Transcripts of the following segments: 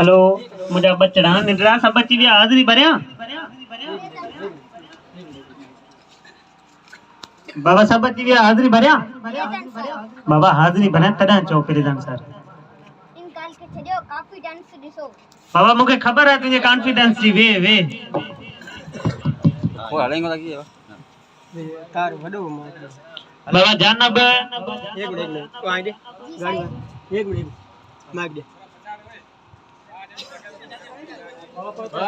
Hello मुझे बच्चा निद्रा सब बच्ची भी हाजिरी भरिया बाबा सब बच्ची भी हाजिरी भरिया बाबा हाजिरी भरिया तदा चौकरी दन सर इन काल के छजो कॉन्फिडेंस दिसो बाबा मुझे खबर है तुझे कॉन्फिडेंस जी वे वो हलेंगे लगी है तार वडो बाबा जानब एक मिनट तो आ दे गाड़ी एक मिनट माइक दे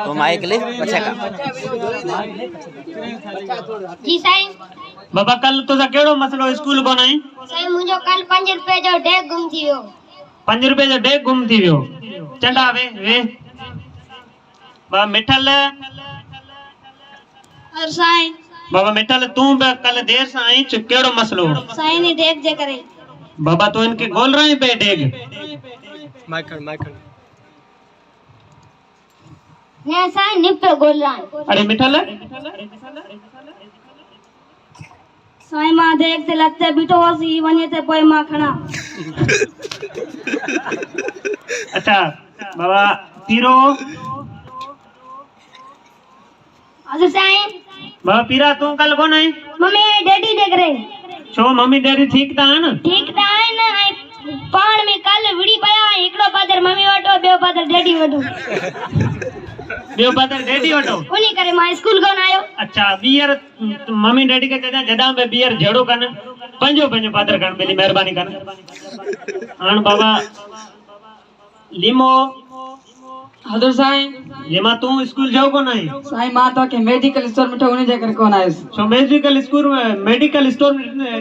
तो माइक ले अच्छा का जी साईं बाबा कल तुझा केड़ो मसलो स्कूल कोन आई साईं मुझो कल 5 रुपए जो डेग गुम थी वियो 5 रुपए जो डेग गुम थी वियो चंडा वे बाबा मिठल और साईं बाबा मिठल तू कल देर से आई केड़ो मसलो साईं ने डेग जे करे बाबा तो इनके गोल रहे पे डेग माइक ने साईं निप गोल रहा अरे मिठल साईं मां देख ते लगते बिटो सी वने ते पोई मां खणा अच्छा बाबा पीरो अच्छा साईं बाबा पीरा तू कल कोन आई मम्मी डैडी देख रहे छो मम्मी डैडी ठीक था न ठीक था न पाण में कल विड़ी पया एकड़ो पादर मम्मी वटो बेओ पादर डैडी वटो बेओ पादर डैडी वटो उनी करे मां स्कूल कोन आयो अच्छा बियर मम्मी डैडी के जदा जदा में बियर झड़ो कन पंजो पादर कन मेरी मेहरबानी कन हां बाबा लिमो हदर साईं लिमा तू स्कूल जाओ कोन आई साईं मां तो के मेडिकल स्टोर में उन्हें जाकर कोन आयस सो मेडिकल स्टोर में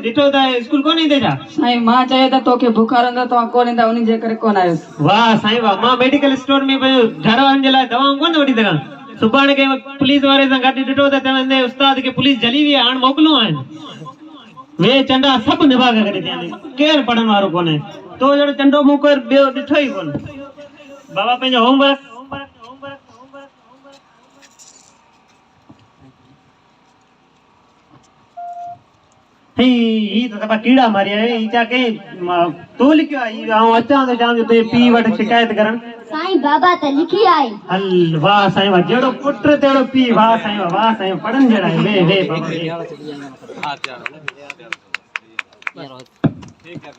डिठो दा स्कूल कोन दे जा साईं मां चाहे तो के बुखार अंदर तो कोन दा उन्हें जाकर कोन आयस वाह साईं वाह मां मेडिकल स्टोर में घर वाले ला दवाऊं कोन वठी दगा सुबाण के पुलिस वाले से गाड़ी डिठो दा तने उस्ताद के पुलिस जली वी हां मोकलो आन वे चंडा सब निभा करे थे केर पढ़न वारो कोने तो जड़ो चंडो मुकर बेओ डिठो ही कोन बाबा पे होमवर्क ही तो तबा कीड़ा मारिया है ई जा के तू लिखयो आई आऊं अचा तो जाम जो ते पी वट शिकायत करन साईं बाबा त लिखी आए हल वाह साईं वाह जेड़ो पुत्र तेड़ो पी वाह साईं पढ़न जड़ा वे बाबा हां ठीक है।